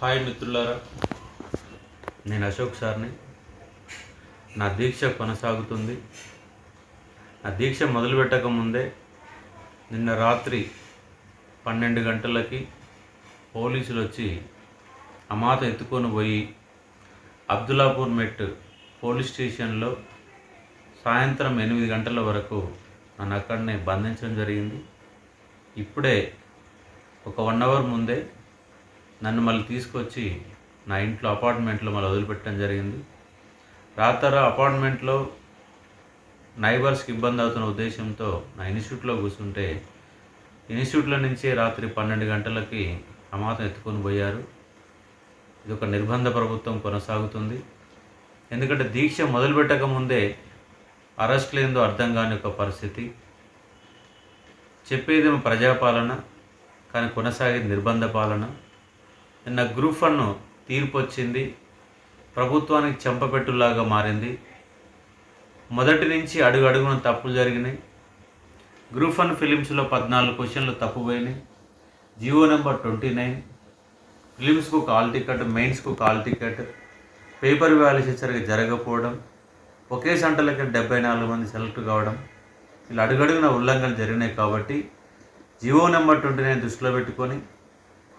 Hi మిత్రులారా, నేను అశోక్ సార్ని. నా దీక్ష కొనసాగుతుంది. నా దీక్ష మొదలుపెట్టక ముందే నిన్న రాత్రి 12 గంటలకి పోలీసులు వచ్చి అమాత ఎత్తుకొని పోయి అబ్దుల్లాపూర్ మెట్ పోలీస్ స్టేషన్లో సాయంత్రం 8 గంటల వరకు నన్ను అక్కడనే బంధించడం జరిగింది. ఇప్పుడే ఒక 1 అవర్ ముందే నన్ను మళ్ళీ తీసుకొచ్చి నా ఇంట్లో అపార్ట్మెంట్లో మళ్ళీ వదిలిపెట్టడం జరిగింది. రాత్రి అపార్ట్మెంట్లో నైబర్స్కి ఇబ్బంది అవుతున్న ఉద్దేశంతో నా ఇన్స్టిట్యూట్లో కూర్చుంటే ఇన్స్టిట్యూట్లో నుంచే రాత్రి 12 గంటలకి అమాతం ఎత్తుకొని పోయారు. ఇది ఒక నిర్బంధ ప్రభుత్వం కొనసాగుతుంది. ఎందుకంటే దీక్ష మొదలుపెట్టక ముందే అరెస్ట్ లేదో అర్థం కాని ఒక పరిస్థితి. చెప్పేదేమో ప్రజాపాలన, కానీ కొనసాగేది నిర్బంధ పాలన. నిన్న గ్రూప్ 1 తీర్పు వచ్చింది. ప్రభుత్వానికి చెంపపెట్టులాగా మారింది. మొదటి నుంచి అడుగున తప్పులు జరిగినాయి. గ్రూప్ 1 ఫిలిమ్స్లో 14 క్వశ్చన్లు తప్పుపోయినాయి. జియో నెంబర్ 29, ఫిలిమ్స్కు కాల్ టికెట్, మెయిన్స్కు కాల్ టికెట్, పేపర్ వాల్యుయేషన్ సరిగ్గా జరగకపోవడం, ఒకే సెంటర్లకి 74 మంది సెలెక్ట్ కావడం, ఇలా అడుగడుగున ఉల్లంఘనలు జరిగినాయి. కాబట్టి జియో నెంబర్ 29 దృష్టిలో పెట్టుకొని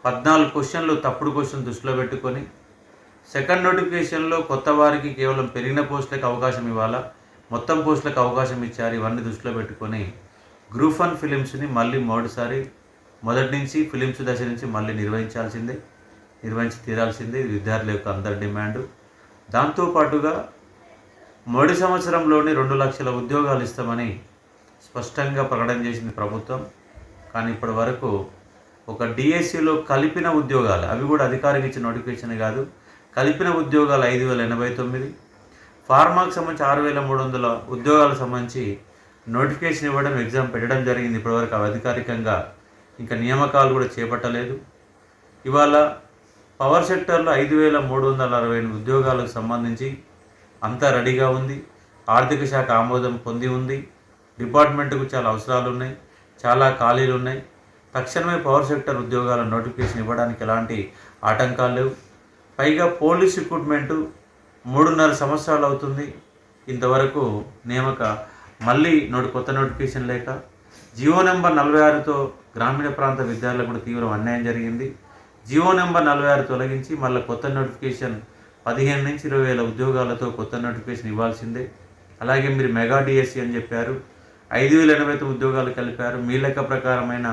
14 క్వశ్చన్లు తప్పుడు క్వశ్చన్ దృష్టిలో పెట్టుకొని సెకండ్ నోటిఫికేషన్లో కొత్త వారికి కేవలం పెరిగిన పోస్టులకు అవకాశం ఇవ్వాలా, మొత్తం పోస్టులకు అవకాశం ఇచ్చారు. ఇవన్నీ దృష్టిలో పెట్టుకొని గ్రూప్ 1 ఫిలిమ్స్ని మళ్ళీ మొదటి నుంచి ఫిలిమ్స్ దశ నుంచి మళ్ళీ నిర్వహించి తీరాల్సిందే. విద్యార్థుల యొక్క అందరి డిమాండు. దాంతోపాటుగా మొదటి సంవత్సరంలోనే 2 లక్షల ఉద్యోగాలు ఇస్తామని స్పష్టంగా ప్రకటన చేసింది ప్రభుత్వం. కానీ ఇప్పటి వరకు ఒక డిఎస్సిలో కలిపిన ఉద్యోగాలు, అవి కూడా అధికారికి ఇచ్చిన నోటిఫికేషన్ కాదు, కలిపిన ఉద్యోగాలు 5089, ఫార్మాకు సంబంధించి 6300 ఉద్యోగాలకు సంబంధించి నోటిఫికేషన్ ఇవ్వడం, ఎగ్జామ్ పెట్టడం జరిగింది. ఇప్పటివరకు అవి అధికారికంగా ఇంకా నియామకాలు కూడా చేపట్టలేదు. ఇవాళ పవర్ సెక్టర్లో 5368 ఉద్యోగాలకు సంబంధించి అంతా రెడీగా ఉంది. ఆర్థిక శాఖ ఆమోదం పొంది ఉంది. డిపార్ట్మెంట్కు చాలా అవసరాలు ఉన్నాయి, చాలా ఖాళీలు ఉన్నాయి. తక్షణమే పవర్ సెక్టర్ ఉద్యోగాల నోటిఫికేషన్ ఇవ్వడానికి ఎలాంటి ఆటంకాలు లేవు. పైగా పోలీస్ రిక్రూట్మెంటు 3.5 సంవత్సరాలు అవుతుంది. ఇంతవరకు మళ్ళీ కొత్త నోటిఫికేషన్ లేక జియో నెంబర్ 46తో గ్రామీణ ప్రాంత విద్యార్థులకు కూడా తీవ్ర అన్యాయం జరిగింది. జియో నెంబర్ 46 తొలగించి మళ్ళీ కొత్త నోటిఫికేషన్ 15 నుంచి 20 వేల ఉద్యోగాలతో కొత్త నోటిఫికేషన్ ఇవ్వాల్సిందే. అలాగే మీరు మెగా డిఎస్సి అని చెప్పారు, 5089 ఉద్యోగాలు కలిపారు. మీ లెక్క ప్రకారమైన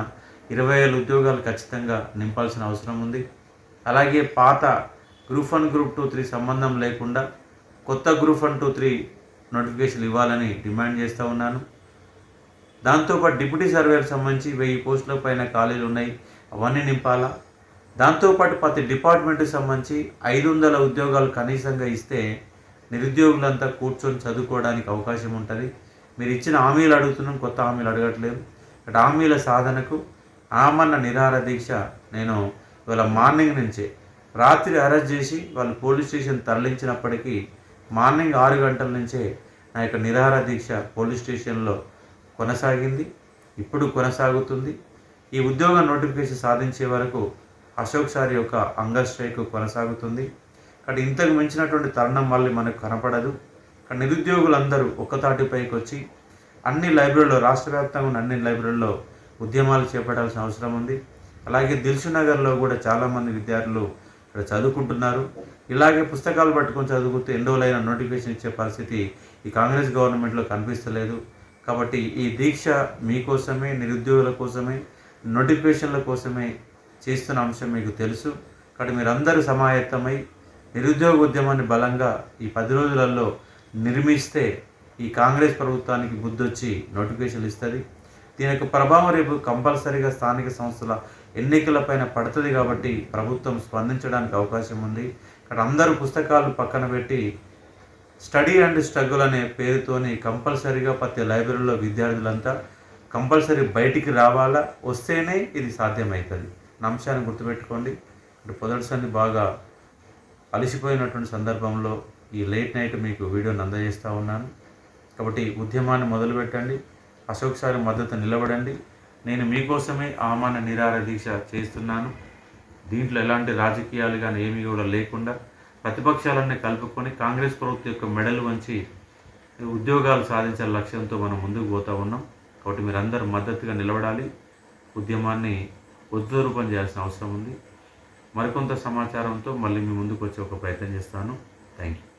20,000 ఉద్యోగాలు ఖచ్చితంగా నింపాల్సిన అవసరం ఉంది. అలాగే పాత గ్రూప్ 1, గ్రూప్ 2, 3 సంబంధం లేకుండా కొత్త గ్రూప్ 1, 2, 3 నోటిఫికేషన్లు ఇవ్వాలని డిమాండ్ చేస్తూ ఉన్నాను. దాంతోపాటు డిప్యూటీ సర్వేలకు సంబంధించి 1000 పోస్టుల పైన ఖాళీలు ఉన్నాయి, అవన్నీ నింపాలా. దాంతోపాటు ప్రతి డిపార్ట్మెంట్కి సంబంధించి 500 ఉద్యోగాలు కనీసంగా ఇస్తే నిరుద్యోగులంతా కూర్చొని చదువుకోవడానికి అవకాశం ఉంటుంది. మీరు ఇచ్చిన హామీలు అడుగుతున్నాం, కొత్త హామీలు అడగట్లేదు. అటు హామీల సాధనకు ఆమరణ నిరాహార దీక్ష నేను ఇవాళ మార్నింగ్ నుంచే, రాత్రి అరెస్ట్ చేసి వాళ్ళు పోలీస్ స్టేషన్ తరలించినప్పటికీ మార్నింగ్ 6 గంటల నుంచే నా యొక్క నిరాహార దీక్ష పోలీస్ స్టేషన్లో కొనసాగింది, ఇప్పుడు కొనసాగుతుంది. ఈ ఉద్యోగ నోటిఫికేషన్ సాధించే వరకు అశోక్ సార్ యొక్క అంగర్ స్ట్రైక్ కొనసాగుతుంది. కాబట్టి ఇంతకు మించినటువంటి తరుణం మళ్ళీ మనకు కనపడదు. కానీ నిరుద్యోగులందరూ ఒక్కతాటిపైకి వచ్చి అన్ని లైబ్రరీలో, రాష్ట్ర వ్యాప్తంగా ఉన్న అన్ని లైబ్రరీలో ఉద్యమాలు చేపట్టాల్సిన అవసరం ఉంది. అలాగే దిల్సునగర్లో కూడా చాలామంది విద్యార్థులు ఇక్కడ చదువుకుంటున్నారు. ఇలాగే పుస్తకాలు పట్టుకొని చదువుకుంటూ ఎన్నోలైన నోటిఫికేషన్ ఇచ్చే పరిస్థితి ఈ కాంగ్రెస్ గవర్నమెంట్లో కనిపిస్తలేదు. కాబట్టి ఈ దీక్ష మీకోసమే, నిరుద్యోగుల కోసమే, నోటిఫికేషన్ల కోసమే చేస్తున్న అంశం మీకు తెలుసు. కాబట్టి మీరందరూ సమాయత్తమై నిరుద్యోగ ఉద్యమాన్ని బలంగా ఈ 10 రోజులలో నిర్మిస్తే ఈ కాంగ్రెస్ ప్రభుత్వానికి బుద్ధొచ్చి నోటిఫికేషన్లు ఇస్తుంది. దీని యొక్క ప్రభావం రేపు కంపల్సరీగా స్థానిక సంస్థల ఎన్నికలపైన పడుతుంది. కాబట్టి ప్రభుత్వం స్పందించడానికి అవకాశం ఉంది. ఇక్కడ అందరూ పుస్తకాలు పక్కన పెట్టి స్టడీ అండ్ స్ట్రగుల్ అనే పేరుతోని కంపల్సరీగా ప్రతి లైబ్రరీలో విద్యార్థులంతా కంపల్సరీ బయటికి రావాలా, వస్తేనే ఇది సాధ్యమవుతుంది. అంశాన్ని గుర్తుపెట్టుకోండి. ఇప్పుడు పొదటిసారి బాగా అలసిపోయినటువంటి సందర్భంలో ఈ లేట్ నైట్ మీకు వీడియోని అందజేస్తూ ఉన్నాను. కాబట్టి ఉద్యమాన్ని మొదలుపెట్టండి, అశోక్ సార్ మద్దతు నిలబడండి. నేను మీకోసమే ఆమరణ నిరాహార దీక్ష చేస్తున్నాను. దీంట్లో ఎలాంటి రాజకీయాలు కానీ ఏమీ కూడా లేకుండా ప్రతిపక్షాలన్నీ కలుపుకొని కాంగ్రెస్ ప్రభుత్వం యొక్క మెడలు వంచి ఉద్యోగాలు సాధించే లక్ష్యంతో మనం ముందుకు పోతూ ఉన్నాం. కాబట్టి మీరందరూ మద్దతుగా నిలబడాలి. ఉద్యమాన్ని ఉధృతం చేయాల్సిన అవసరం ఉంది. మరికొంత సమాచారంతో మళ్ళీ మీ ముందుకు వచ్చే ఒక ప్రయత్నం చేస్తాను. Thank you.